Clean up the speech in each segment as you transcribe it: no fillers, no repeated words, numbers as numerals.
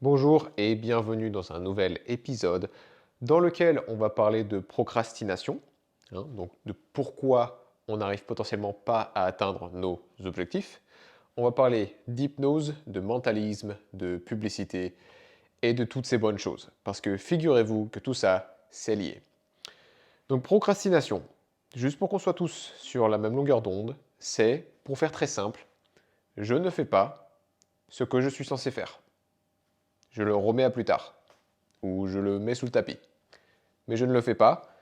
Bonjour et bienvenue dans un nouvel épisode dans lequel on va parler de procrastination, donc de pourquoi on n'arrive potentiellement pas à atteindre nos objectifs. On va parler d'hypnose, de mentalisme, de publicité et de toutes ces bonnes choses. Parce que figurez-vous que tout ça, c'est lié. Donc procrastination, juste pour qu'on soit tous sur la même longueur d'onde, c'est, pour faire très simple, je ne fais pas ce que je suis censé faire. Je le remets à plus tard ou je le mets sous le tapis. Mais je ne le fais pas.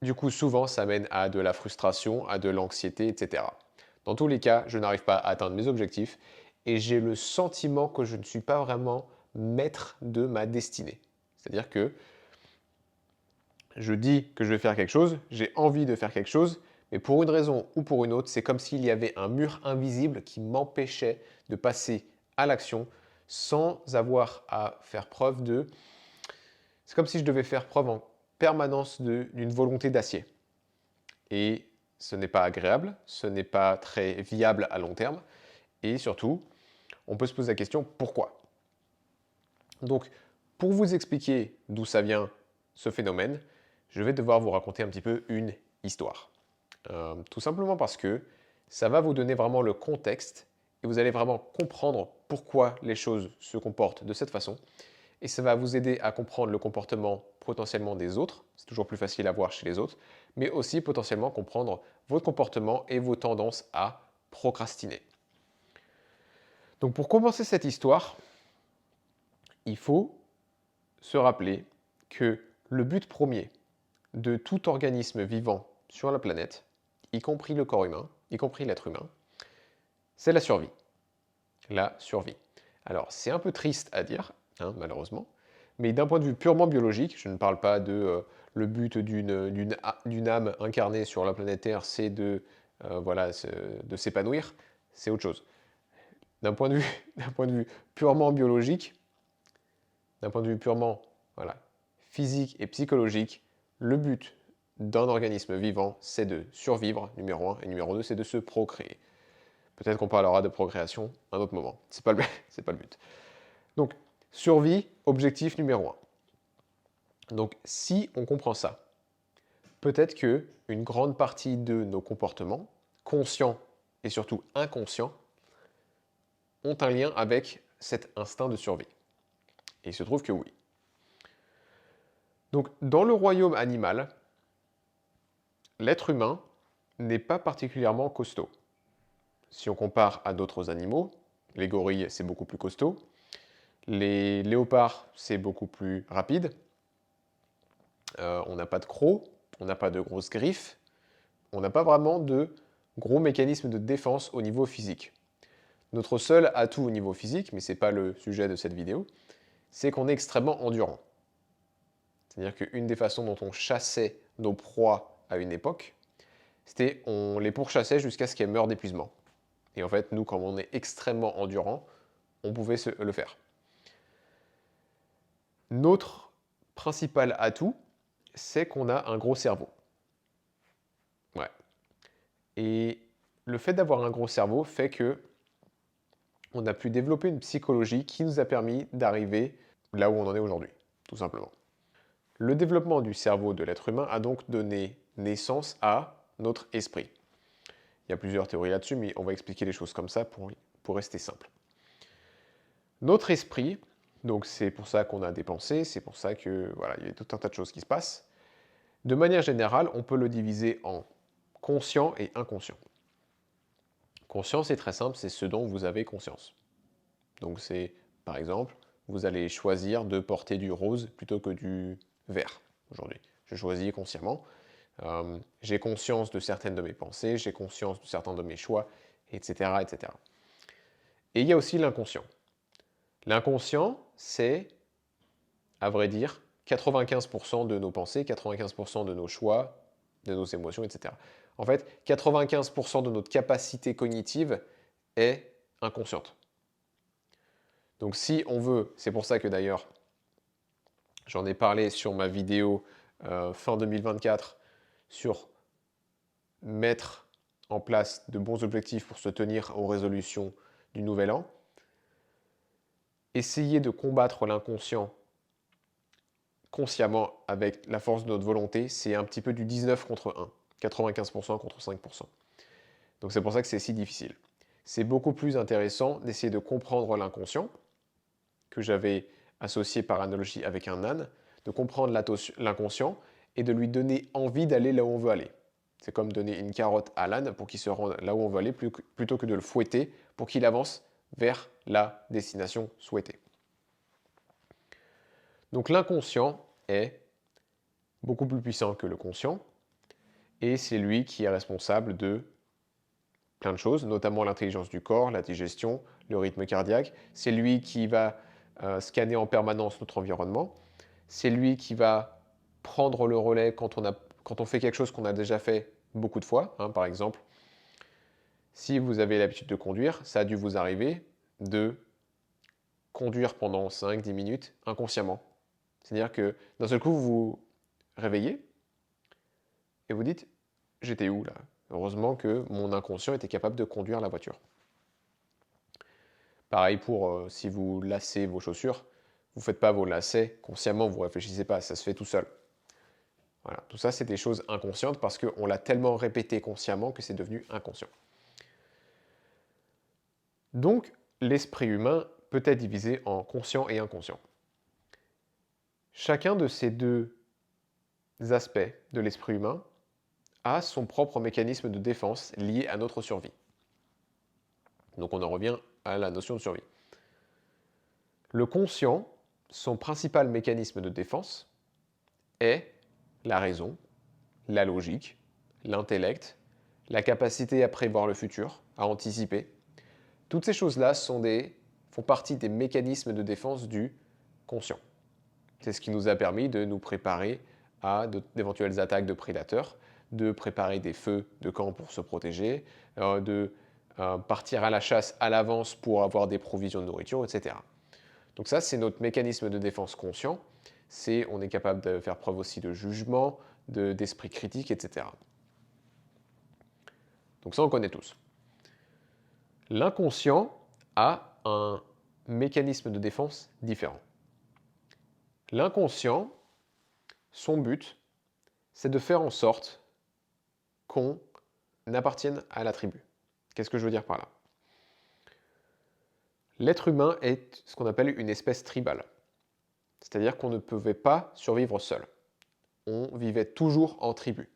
Du coup, souvent, ça mène à de la frustration, à de l'anxiété, etc. Dans tous les cas, je n'arrive pas à atteindre mes objectifs et j'ai le sentiment que je ne suis pas vraiment maître de ma destinée. C'est-à-dire que je dis que je vais faire quelque chose, j'ai envie de faire quelque chose, mais pour une raison ou pour une autre, c'est comme s'il y avait un mur invisible qui m'empêchait de passer à l'action sans avoir à faire preuve de... C'est comme si je devais faire preuve en permanence d'une volonté d'acier. Et ce n'est pas agréable, ce n'est pas très viable à long terme. Et surtout, on peut se poser la question pourquoi. Donc, pour vous expliquer d'où ça vient ce phénomène, je vais devoir vous raconter un petit peu une histoire. Tout simplement parce que ça va vous donner vraiment le contexte et vous allez vraiment comprendre pourquoi les choses se comportent de cette façon. Et ça va vous aider à comprendre le comportement potentiellement des autres, c'est toujours plus facile à voir chez les autres, mais aussi potentiellement comprendre votre comportement et vos tendances à procrastiner. Donc pour commencer cette histoire, il faut se rappeler que le but premier de tout organisme vivant sur la planète, y compris le corps humain, y compris l'être humain, c'est la survie. La survie. Alors c'est un peu triste à dire, malheureusement, mais d'un point de vue purement biologique, je ne parle pas de le but d'une âme incarnée sur la planète Terre, c'est voilà, de s'épanouir, c'est autre chose. D'un point de vue, d'un point de vue purement biologique, d'un point de vue purement voilà, physique et psychologique, le but d'un organisme vivant, c'est de survivre, numéro 1, et numéro 2, c'est de se procréer. Peut-être qu'on parlera de procréation à un autre moment. C'est pas c'est pas le but. Donc, survie, objectif numéro 1. Donc, si on comprend ça, peut-être que une grande partie de nos comportements, conscients et surtout inconscients, ont un lien avec cet instinct de survie. Et il se trouve que oui. Donc, dans le royaume animal, l'être humain n'est pas particulièrement costaud. Si on compare à d'autres animaux, les gorilles, c'est beaucoup plus costaud. Les léopards, c'est beaucoup plus rapide. On n'a pas de crocs, on n'a pas de grosses griffes, on n'a pas vraiment de gros mécanismes de défense au niveau physique. Notre seul atout au niveau physique, mais ce n'est pas le sujet de cette vidéo, c'est qu'on est extrêmement endurant. C'est-à-dire qu'une des façons dont on chassait nos proies à une époque, c'était on les pourchassait jusqu'à ce qu'elles meurent d'épuisement. Et en fait, nous, comme on est extrêmement endurant, on pouvait le faire. Notre principal atout, c'est qu'on a un gros cerveau. Ouais. Et le fait d'avoir un gros cerveau fait que on a pu développer une psychologie qui nous a permis d'arriver là où on en est aujourd'hui, tout simplement. Le développement du cerveau de l'être humain a donc donné naissance à notre esprit. Il y a plusieurs théories là-dessus, mais on va expliquer les choses comme ça pour rester simple. Notre esprit, donc c'est pour ça qu'on a des pensées, c'est pour ça que voilà, il y a tout un tas de choses qui se passent. De manière générale, on peut le diviser en conscient et inconscient. Conscient, c'est très simple, c'est ce dont vous avez conscience. Donc c'est, par exemple, vous allez choisir de porter du rose plutôt que du vert aujourd'hui. Je choisis consciemment. J'ai conscience de certaines de mes pensées, j'ai conscience de certains de mes choix, etc., etc. Et il y a aussi l'inconscient. L'inconscient, c'est, à vrai dire, 95% de nos pensées, 95% de nos choix, de nos émotions, etc. En fait, 95% de notre capacité cognitive est inconsciente. Donc si on veut, c'est pour ça que d'ailleurs, j'en ai parlé sur ma vidéo fin 2024 sur mettre en place de bons objectifs pour se tenir aux résolutions du nouvel an. essayer de combattre l'inconscient consciemment avec la force de notre volonté, c'est un petit peu du 19 contre 1, 95% contre 5%. Donc c'est pour ça que c'est si difficile. C'est beaucoup plus intéressant d'essayer de comprendre l'inconscient, que j'avais associé par analogie avec un âne, de comprendre l'inconscient et de lui donner envie d'aller là où on veut aller. C'est comme donner une carotte à l'âne pour qu'il se rende là où on veut aller, plutôt que de le fouetter pour qu'il avance vers la destination souhaitée. Donc l'inconscient est beaucoup plus puissant que le conscient, et c'est lui qui est responsable de plein de choses, notamment l'intelligence du corps, la digestion, le rythme cardiaque. C'est lui qui va scanner en permanence notre environnement. C'est lui qui va prendre le relais quand on fait quelque chose qu'on a déjà fait beaucoup de fois. Par exemple, si vous avez l'habitude de conduire, ça a dû vous arriver de conduire pendant 5-10 minutes inconsciemment. C'est-à-dire que d'un seul coup, vous vous réveillez et vous dites « j'étais où là ?» Heureusement que mon inconscient était capable de conduire la voiture. Pareil pour si vous lacez vos chaussures, vous ne faites pas vos lacets consciemment, vous ne réfléchissez pas, ça se fait tout seul. Voilà, tout ça c'est des choses inconscientes parce qu'on l'a tellement répété consciemment que c'est devenu inconscient. Donc l'esprit humain peut être divisé en conscient et inconscient. Chacun de ces deux aspects de l'esprit humain a son propre mécanisme de défense lié à notre survie. Donc on en revient à la notion de survie. Le conscient, son principal mécanisme de défense est la raison, la logique, l'intellect, la capacité à prévoir le futur, à anticiper. Toutes ces choses-là font partie des mécanismes de défense du conscient. C'est ce qui nous a permis de nous préparer à d'éventuelles attaques de prédateurs, de préparer des feux de camp pour se protéger, de partir à la chasse à l'avance pour avoir des provisions de nourriture, etc. Donc ça, c'est notre mécanisme de défense conscient. On est capable de faire preuve aussi de jugement, d'esprit critique, etc. Donc ça, on connaît tous. L'inconscient a un mécanisme de défense différent. L'inconscient, son but, c'est de faire en sorte qu'on appartienne à la tribu. Qu'est-ce que je veux dire par là? L'être humain est ce qu'on appelle une espèce tribale. C'est-à-dire qu'on ne pouvait pas survivre seul. On vivait toujours en tribu.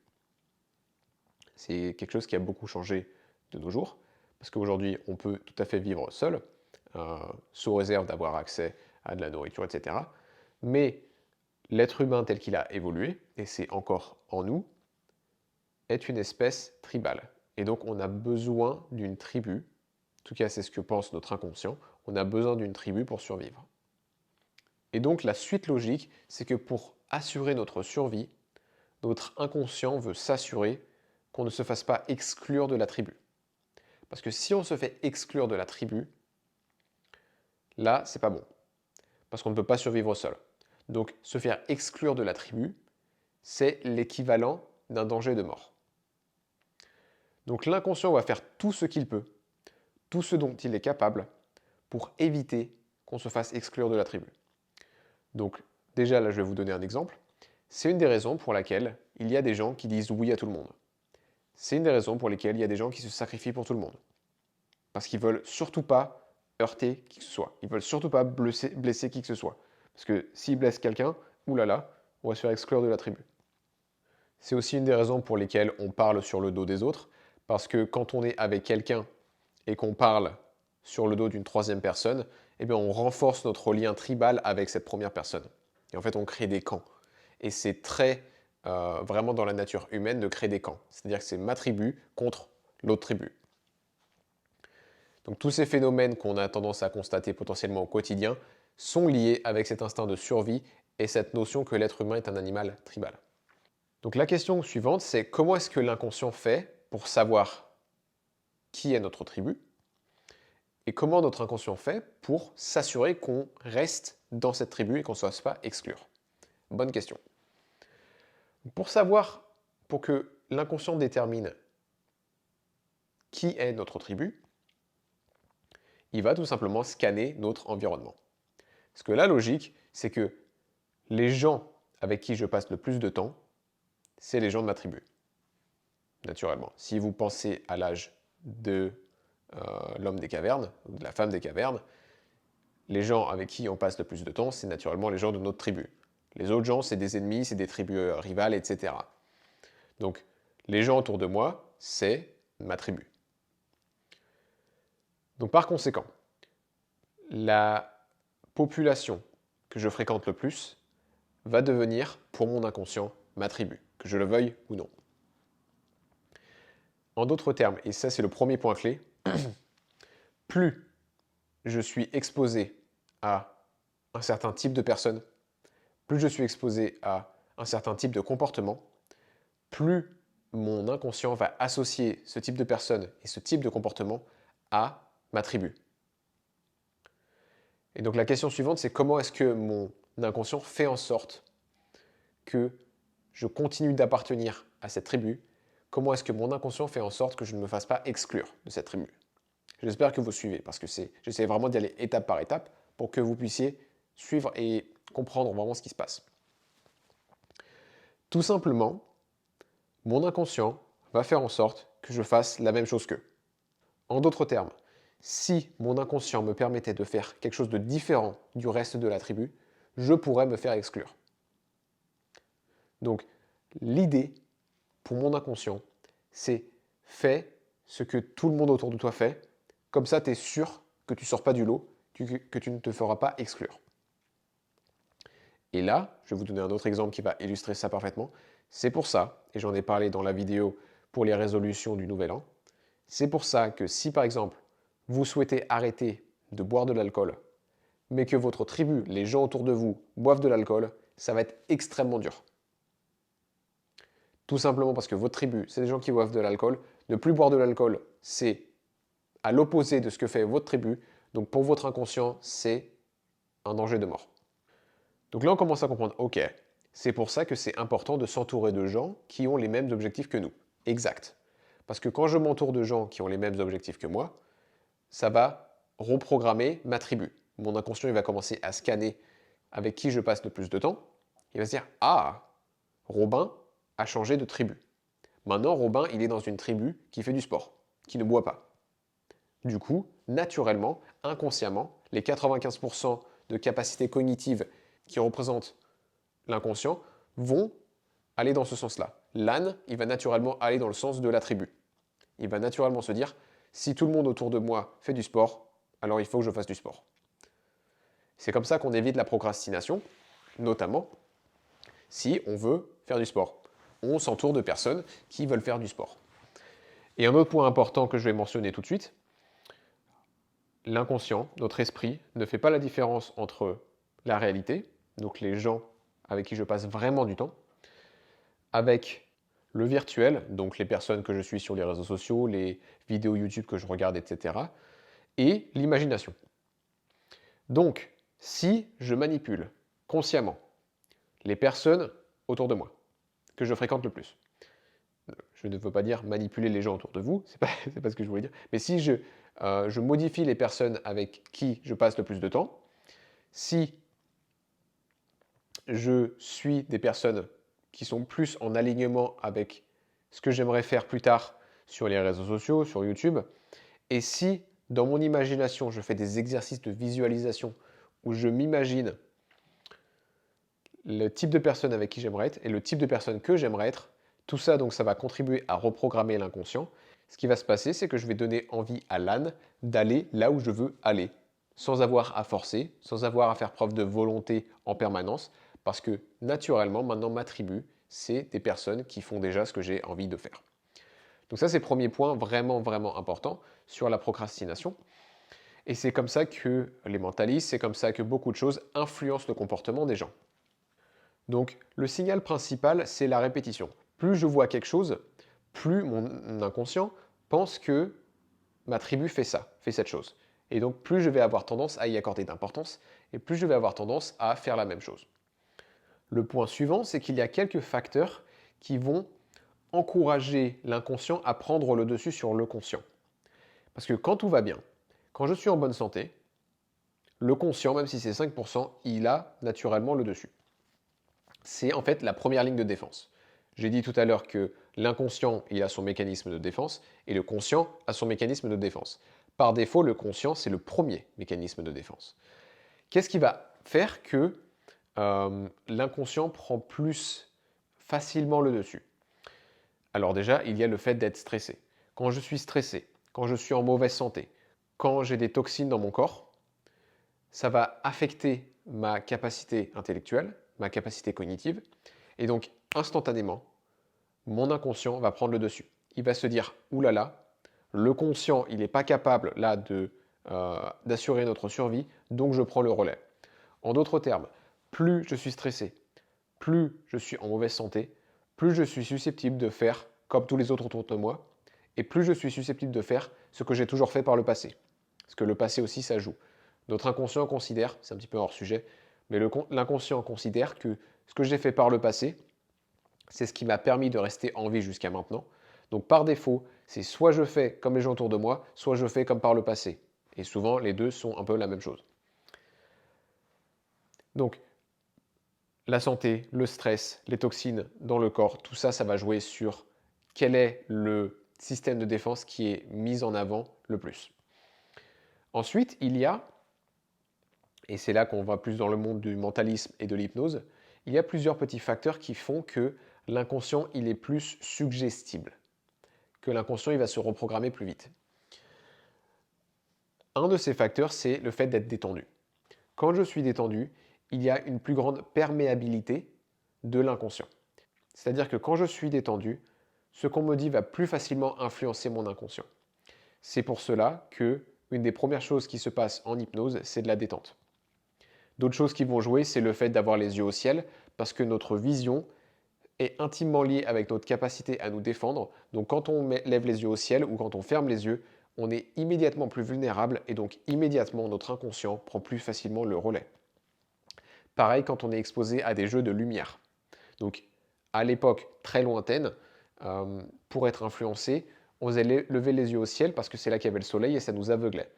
C'est quelque chose qui a beaucoup changé de nos jours, parce qu'aujourd'hui, on peut tout à fait vivre seul, sous réserve d'avoir accès à de la nourriture, etc. Mais l'être humain tel qu'il a évolué, et c'est encore en nous, est une espèce tribale. Et donc on a besoin d'une tribu, en tout cas c'est ce que pense notre inconscient, on a besoin d'une tribu pour survivre. Et donc la suite logique, c'est que pour assurer notre survie, notre inconscient veut s'assurer qu'on ne se fasse pas exclure de la tribu. Parce que si on se fait exclure de la tribu, là, c'est pas bon. Parce qu'on ne peut pas survivre seul. Donc, se faire exclure de la tribu, c'est l'équivalent d'un danger de mort. Donc, l'inconscient va faire tout ce qu'il peut, tout ce dont il est capable, pour éviter qu'on se fasse exclure de la tribu. Donc, déjà, là, je vais vous donner un exemple. C'est une des raisons pour laquelle il y a des gens qui disent oui à tout le monde. C'est une des raisons pour lesquelles il y a des gens qui se sacrifient pour tout le monde. Parce qu'ils veulent surtout pas heurter qui que ce soit. Ils veulent surtout pas blesser qui que ce soit. Parce que s'ils blessent quelqu'un, oulala, on va se faire exclure de la tribu. C'est aussi une des raisons pour lesquelles on parle sur le dos des autres. Parce que quand on est avec quelqu'un et qu'on parle sur le dos d'une troisième personne, eh bien on renforce notre lien tribal avec cette première personne. Et en fait, on crée des camps. Et c'est très vraiment dans la nature humaine de créer des camps. C'est-à-dire que c'est ma tribu contre l'autre tribu. Donc tous ces phénomènes qu'on a tendance à constater potentiellement au quotidien sont liés avec cet instinct de survie et cette notion que l'être humain est un animal tribal. Donc la question suivante, c'est comment est-ce que l'inconscient fait pour savoir qui est notre tribu et comment notre inconscient fait pour s'assurer qu'on reste dans cette tribu et qu'on ne se fasse pas exclure? Bonne question. Pour que l'inconscient détermine qui est notre tribu, il va tout simplement scanner notre environnement. Parce que la logique, c'est que les gens avec qui je passe le plus de temps, c'est les gens de ma tribu, naturellement. Si vous pensez à l'âge de l'homme des cavernes, ou de la femme des cavernes, les gens avec qui on passe le plus de temps, c'est naturellement les gens de notre tribu. Les autres gens, c'est des ennemis, c'est des tribus rivales, etc. Donc, les gens autour de moi, c'est ma tribu. Donc, par conséquent, la population que je fréquente le plus va devenir, pour mon inconscient, ma tribu, que je le veuille ou non. En d'autres termes, et ça c'est le premier point clé, plus je suis exposé à un certain type de personnes, plus je suis exposé à un certain type de comportement, plus mon inconscient va associer ce type de personne et ce type de comportement à ma tribu. Et donc la question suivante, c'est comment est-ce que mon inconscient fait en sorte que je continue d'appartenir à cette tribu? Comment est-ce que mon inconscient fait en sorte que je ne me fasse pas exclure de cette tribu? J'espère que vous suivez, parce que j'essaie vraiment d'y aller étape par étape pour que vous puissiez suivre et comprendre vraiment ce qui se passe. Tout simplement, mon inconscient va faire en sorte que je fasse la même chose qu'eux. En d'autres termes, si mon inconscient me permettait de faire quelque chose de différent du reste de la tribu, je pourrais me faire exclure. Donc, l'idée pour mon inconscient, c'est fais ce que tout le monde autour de toi fait, comme ça tu es sûr que tu ne sors pas du lot, que tu ne te feras pas exclure. Et là, je vais vous donner un autre exemple qui va illustrer ça parfaitement. C'est pour ça, et j'en ai parlé dans la vidéo pour les résolutions du Nouvel An, c'est pour ça que si par exemple, vous souhaitez arrêter de boire de l'alcool, mais que votre tribu, les gens autour de vous, boivent de l'alcool, ça va être extrêmement dur. Tout simplement parce que votre tribu, c'est des gens qui boivent de l'alcool. Ne plus boire de l'alcool, c'est à l'opposé de ce que fait votre tribu. Donc pour votre inconscient, c'est un danger de mort. Donc là, on commence à comprendre, ok, c'est pour ça que c'est important de s'entourer de gens qui ont les mêmes objectifs que nous. Exact. Parce que quand je m'entoure de gens qui ont les mêmes objectifs que moi, ça va reprogrammer ma tribu. Mon inconscient, il va commencer à scanner avec qui je passe le plus de temps. Il va se dire, ah, Robin a changé de tribu. Maintenant, Robin, il est dans une tribu qui fait du sport, qui ne boit pas. Du coup, naturellement, inconsciemment, les 95% de capacité cognitive qui représentent l'inconscient vont aller dans ce sens-là. L'âne, il va naturellement aller dans le sens de la tribu. Il va naturellement se dire, si tout le monde autour de moi fait du sport, alors il faut que je fasse du sport. C'est comme ça qu'on évite la procrastination, notamment si on veut faire du sport. On s'entoure de personnes qui veulent faire du sport. Et un autre point important que je vais mentionner tout de suite, l'inconscient, notre esprit, ne fait pas la différence entre la réalité, donc les gens avec qui je passe vraiment du temps, avec le virtuel, donc les personnes que je suis sur les réseaux sociaux, les vidéos YouTube que je regarde, etc., et l'imagination. Donc, si je manipule consciemment les personnes autour de moi, que je fréquente le plus, je ne veux pas dire manipuler les gens autour de vous, c'est pas ce que je voulais dire, mais si je modifie les personnes avec qui je passe le plus de temps, si je suis des personnes qui sont plus en alignement avec ce que j'aimerais faire plus tard sur les réseaux sociaux, sur YouTube, et si dans mon imagination je fais des exercices de visualisation où je m'imagine le type de personne avec qui j'aimerais être et le type de personne que j'aimerais être, tout ça, donc, ça va contribuer à reprogrammer l'inconscient. Ce qui va se passer, c'est que je vais donner envie à l'âne d'aller là où je veux aller, sans avoir à forcer, sans avoir à faire preuve de volonté en permanence, parce que naturellement, maintenant, ma tribu, c'est des personnes qui font déjà ce que j'ai envie de faire. Donc ça, c'est le premier point vraiment, vraiment important sur la procrastination. Et c'est comme ça que les mentalistes, c'est comme ça que beaucoup de choses influencent le comportement des gens. Donc le signal principal, c'est la répétition. Plus je vois quelque chose, plus mon inconscient pense que ma tribu fait ça, fait cette chose. Et donc plus je vais avoir tendance à y accorder d'importance, et plus je vais avoir tendance à faire la même chose. Le point suivant, c'est qu'il y a quelques facteurs qui vont encourager l'inconscient à prendre le dessus sur le conscient. Parce que quand tout va bien, quand je suis en bonne santé, le conscient, même si c'est 5%, il a naturellement le dessus. C'est en fait la première ligne de défense. J'ai dit tout à l'heure que l'inconscient, il a son mécanisme de défense et le conscient a son mécanisme de défense. Par défaut, le conscient, c'est le premier mécanisme de défense. Qu'est-ce qui va faire que l'inconscient prend plus facilement le dessus? Alors déjà, il y a le fait d'être stressé. Quand je suis stressé, quand je suis en mauvaise santé, quand j'ai des toxines dans mon corps, ça va affecter ma capacité intellectuelle, ma capacité cognitive, et donc instantanément, mon inconscient va prendre le dessus. Il va se dire, oulala, le conscient, il n'est pas capable là d'assurer notre survie, donc je prends le relais. En d'autres termes, plus je suis stressé, plus je suis en mauvaise santé, plus je suis susceptible de faire comme tous les autres autour de moi, et plus je suis susceptible de faire ce que j'ai toujours fait par le passé. Parce que le passé aussi, ça joue. Notre inconscient considère, c'est un petit peu hors sujet, mais l'inconscient considère que ce que j'ai fait par le passé, c'est ce qui m'a permis de rester en vie jusqu'à maintenant. Donc par défaut, c'est soit je fais comme les gens autour de moi, soit je fais comme par le passé. Et souvent, les deux sont un peu la même chose. Donc, la santé, le stress, les toxines dans le corps, tout ça, ça va jouer sur quel est le système de défense qui est mis en avant le plus. Ensuite, il y a, et c'est là qu'on va plus dans le monde du mentalisme et de l'hypnose, il y a plusieurs petits facteurs qui font que l'inconscient, il est plus suggestible, que l'inconscient, il va se reprogrammer plus vite. Un de ces facteurs, c'est le fait d'être détendu. Quand je suis détendu, il y a une plus grande perméabilité de l'inconscient. C'est-à-dire que quand je suis détendu, ce qu'on me dit va plus facilement influencer mon inconscient. C'est pour cela que une des premières choses qui se passe en hypnose, c'est de la détente. D'autres choses qui vont jouer, c'est le fait d'avoir les yeux au ciel, parce que notre vision est intimement liée avec notre capacité à nous défendre. Donc quand on lève les yeux au ciel ou quand on ferme les yeux, on est immédiatement plus vulnérable et donc immédiatement notre inconscient prend plus facilement le relais. Pareil quand on est exposé à des jeux de lumière. Donc à l'époque très lointaine, pour être influencé, on faisait lever les yeux au ciel parce que c'est là qu'il y avait le soleil et ça nous aveuglait.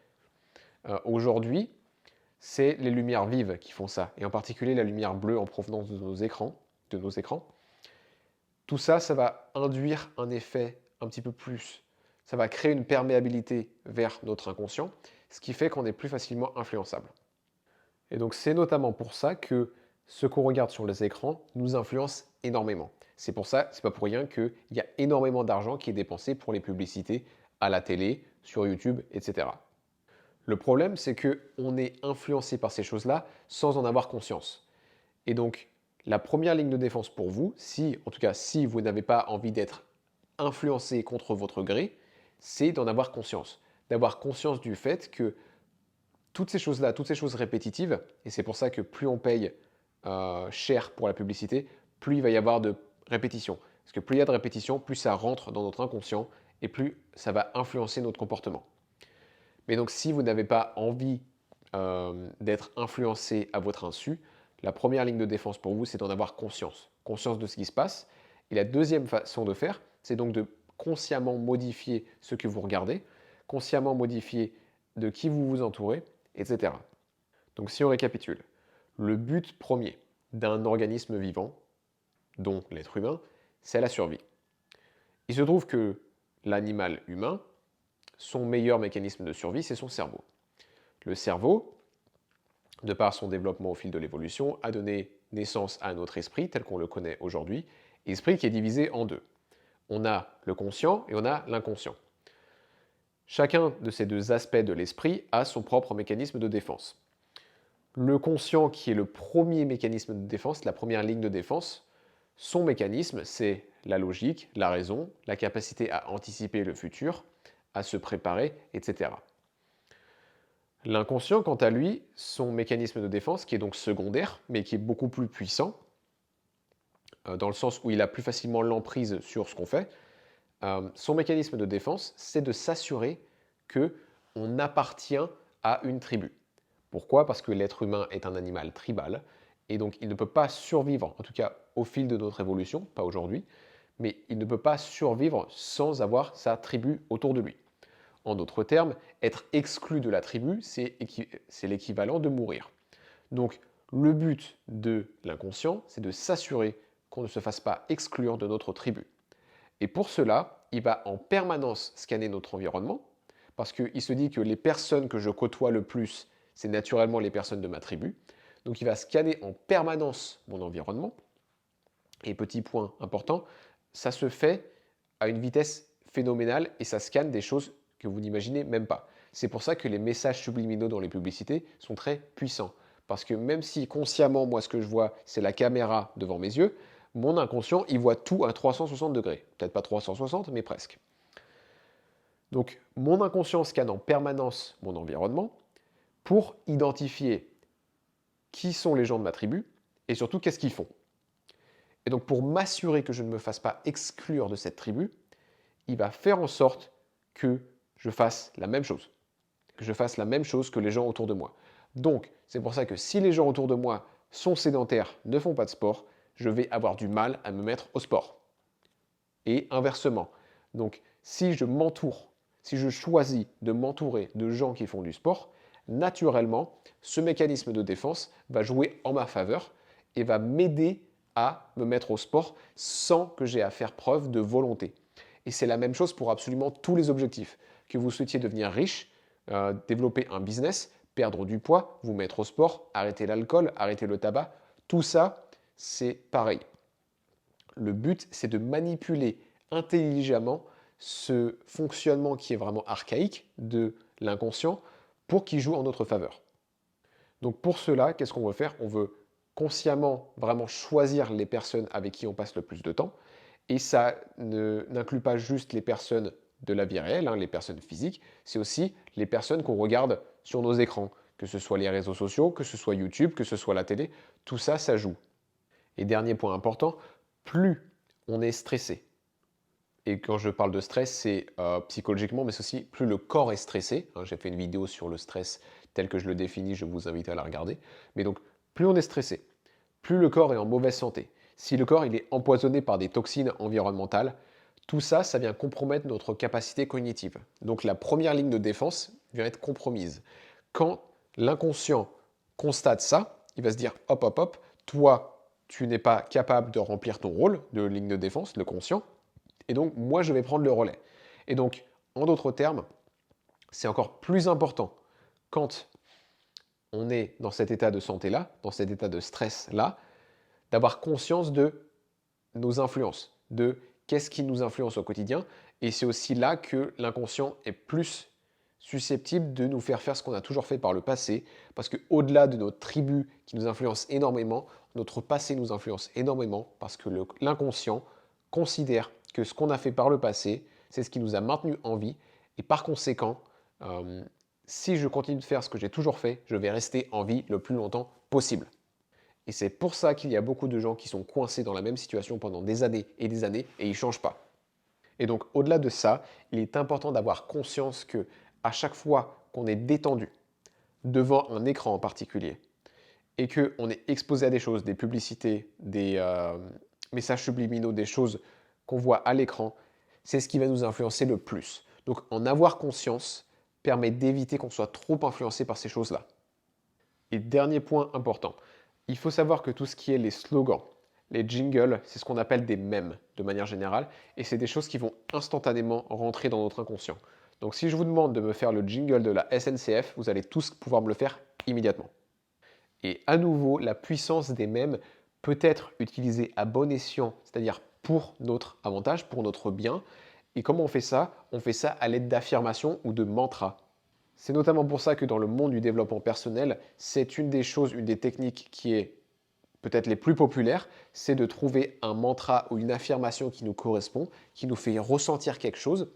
Aujourd'hui, c'est les lumières vives qui font ça, et en particulier la lumière bleue en provenance de nos écrans. Tout ça, ça va induire un effet un petit peu plus. Ça va créer une perméabilité vers notre inconscient, ce qui fait qu'on est plus facilement influençable. Et donc c'est notamment pour ça que ce qu'on regarde sur les écrans nous influence énormément. C'est pour ça, c'est pas pour rien qu'il y a énormément d'argent qui est dépensé pour les publicités à la télé, sur YouTube, etc. Le problème, c'est qu'on est influencé par ces choses-là sans en avoir conscience. Et donc, la première ligne de défense pour vous, en tout cas si vous n'avez pas envie d'être influencé contre votre gré, c'est d'en avoir conscience. D'avoir conscience du fait que toutes ces choses-là, toutes ces choses répétitives, et c'est pour ça que plus on paye cher pour la publicité, plus il va y avoir de répétition. Parce que plus il y a de répétition, plus ça rentre dans notre inconscient et plus ça va influencer notre comportement. Mais donc si vous n'avez pas envie d'être influencé à votre insu, la première ligne de défense pour vous, c'est d'en avoir conscience. Conscience de ce qui se passe. Et la deuxième façon de faire, c'est donc de consciemment modifier ce que vous regardez, consciemment modifier de qui vous vous entourez, etc. Donc si on récapitule, le but premier d'un organisme vivant, dont l'être humain, c'est la survie. Il se trouve que l'animal humain, son meilleur mécanisme de survie, c'est son cerveau. Le cerveau, de par son développement au fil de l'évolution, a donné naissance à notre esprit tel qu'on le connaît aujourd'hui, esprit qui est divisé en deux. On a le conscient et on a l'inconscient. Chacun de ces deux aspects de l'esprit a son propre mécanisme de défense. Le conscient, qui est le premier mécanisme de défense, la première ligne de défense, son mécanisme, c'est la logique, la raison, la capacité à anticiper le futur, à se préparer, etc. L'inconscient, quant à lui, son mécanisme de défense, qui est donc secondaire, mais qui est beaucoup plus puissant, dans le sens où il a plus facilement l'emprise sur ce qu'on fait, son mécanisme de défense, c'est de s'assurer qu'on appartient à une tribu. Pourquoi? Parce que l'être humain est un animal tribal, et donc il ne peut pas survivre, en tout cas au fil de notre évolution, pas aujourd'hui, mais il ne peut pas survivre sans avoir sa tribu autour de lui. En d'autres termes, être exclu de la tribu, c'est l'équivalent de mourir. Donc, le but de l'inconscient, c'est de s'assurer qu'on ne se fasse pas exclure de notre tribu. Et pour cela, il va en permanence scanner notre environnement, parce qu'il se dit que les personnes que je côtoie le plus, c'est naturellement les personnes de ma tribu. Donc il va scanner en permanence mon environnement. Et petit point important, ça se fait à une vitesse phénoménale et ça scanne des choses que vous n'imaginez même pas. C'est pour ça que les messages subliminaux dans les publicités sont très puissants. Parce que même si consciemment, moi, ce que je vois, c'est la caméra devant mes yeux, mon inconscient, il voit tout à 360 degrés. Peut-être pas 360, mais presque. Donc, mon inconscient scanne en permanence mon environnement pour identifier qui sont les gens de ma tribu et surtout qu'est-ce qu'ils font. Et donc, pour m'assurer que je ne me fasse pas exclure de cette tribu, il va faire en sorte que je fasse la même chose. Que je fasse la même chose que les gens autour de moi. Donc, c'est pour ça que si les gens autour de moi sont sédentaires, ne font pas de sport, je vais avoir du mal à me mettre au sport. Et inversement. Donc, si je choisis de m'entourer de gens qui font du sport, naturellement, ce mécanisme de défense va jouer en ma faveur et va m'aider à me mettre au sport sans que j'ai à faire preuve de volonté. Et c'est la même chose pour absolument tous les objectifs. Que vous souhaitiez devenir riche, développer un business, perdre du poids, vous mettre au sport, arrêter l'alcool, arrêter le tabac, tout ça, c'est pareil. Le but, c'est de manipuler intelligemment ce fonctionnement qui est vraiment archaïque de l'inconscient pour qu'il joue en notre faveur. Donc pour cela, qu'est-ce qu'on veut faire? On veut consciemment vraiment choisir les personnes avec qui on passe le plus de temps. Et ça n'inclut pas juste les personnes de la vie réelle, les personnes physiques, c'est aussi les personnes qu'on regarde sur nos écrans, que ce soit les réseaux sociaux, que ce soit YouTube, que ce soit la télé, tout ça, ça joue. Et dernier point important, plus on est stressé, et quand je parle de stress, c'est psychologiquement, mais c'est aussi plus le corps est stressé. J'ai fait une vidéo sur le stress tel que je le définis, je vous invite à la regarder. Mais donc, plus on est stressé, plus le corps est en mauvaise santé. Si le corps il est empoisonné par des toxines environnementales, tout ça, ça vient compromettre notre capacité cognitive. Donc la première ligne de défense vient être compromise. Quand l'inconscient constate ça, il va se dire, hop, hop, hop, toi, tu n'es pas capable de remplir ton rôle de ligne de défense, le conscient, et donc moi, je vais prendre le relais. Et donc, en d'autres termes, c'est encore plus important quand on est dans cet état de santé-là, dans cet état de stress-là, d'avoir conscience de nos influences, de qu'est-ce qui nous influence au quotidien. Et c'est aussi là que l'inconscient est plus susceptible de nous faire faire ce qu'on a toujours fait par le passé, parce qu'au-delà de notre tribu qui nous influence énormément, notre passé nous influence énormément, parce que l'inconscient considère que ce qu'on a fait par le passé, c'est ce qui nous a maintenu en vie, et par conséquent, si je continue de faire ce que j'ai toujours fait, je vais rester en vie le plus longtemps possible. Et c'est pour ça qu'il y a beaucoup de gens qui sont coincés dans la même situation pendant des années, et ils ne changent pas. Et donc, au-delà de ça, il est important d'avoir conscience que à chaque fois qu'on est détendu devant un écran en particulier et qu'on est exposé à des choses, des publicités, des messages subliminaux, des choses qu'on voit à l'écran, c'est ce qui va nous influencer le plus. Donc, en avoir conscience permet d'éviter qu'on soit trop influencé par ces choses-là. Et dernier point important, il faut savoir que tout ce qui est les slogans, les jingles, c'est ce qu'on appelle des mèmes de manière générale, et c'est des choses qui vont instantanément rentrer dans notre inconscient. Donc si je vous demande de me faire le jingle de la SNCF, vous allez tous pouvoir me le faire immédiatement. Et à nouveau, la puissance des mèmes peut être utilisée à bon escient, c'est-à-dire pour notre avantage, pour notre bien. Et comment on fait ça? On fait ça à l'aide d'affirmations ou de mantras. C'est notamment pour ça que dans le monde du développement personnel, c'est une des choses, une des techniques qui est peut-être les plus populaires, c'est de trouver un mantra ou une affirmation qui nous correspond, qui nous fait ressentir quelque chose,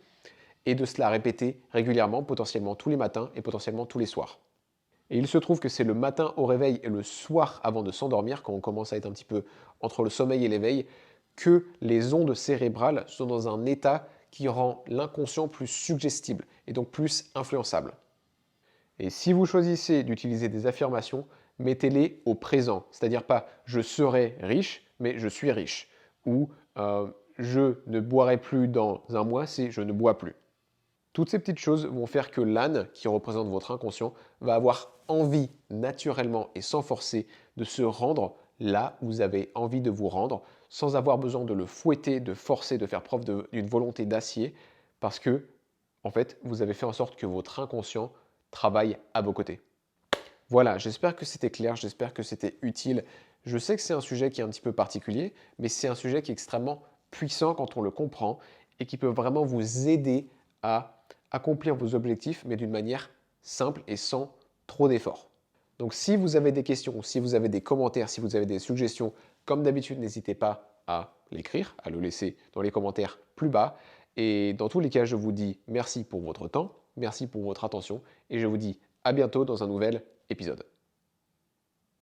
et de se la répéter régulièrement, potentiellement tous les matins et potentiellement tous les soirs. Et il se trouve que c'est le matin au réveil et le soir avant de s'endormir, quand on commence à être un petit peu entre le sommeil et l'éveil, que les ondes cérébrales sont dans un état qui rend l'inconscient plus suggestible et donc plus influençable. Et si vous choisissez d'utiliser des affirmations, mettez-les au présent. C'est-à-dire pas je serai riche, mais je suis riche. Ou je ne boirai plus dans un mois, c'est je ne bois plus. Toutes ces petites choses vont faire que l'âne, qui représente votre inconscient, va avoir envie naturellement et sans forcer de se rendre là où vous avez envie de vous rendre, sans avoir besoin de le fouetter, de forcer, de faire preuve d'une volonté d'acier, parce que, en fait, vous avez fait en sorte que votre inconscient travaille à vos côtés. Voilà, j'espère que c'était clair, j'espère que c'était utile. Je sais que c'est un sujet qui est un petit peu particulier, mais c'est un sujet qui est extrêmement puissant quand on le comprend et qui peut vraiment vous aider à accomplir vos objectifs, mais d'une manière simple et sans trop d'efforts. Donc si vous avez des questions, si vous avez des commentaires, si vous avez des suggestions, comme d'habitude, n'hésitez pas à l'écrire, à le laisser dans les commentaires plus bas. Et dans tous les cas, je vous dis merci pour votre temps, merci pour votre attention et je vous dis à bientôt dans un nouvel épisode.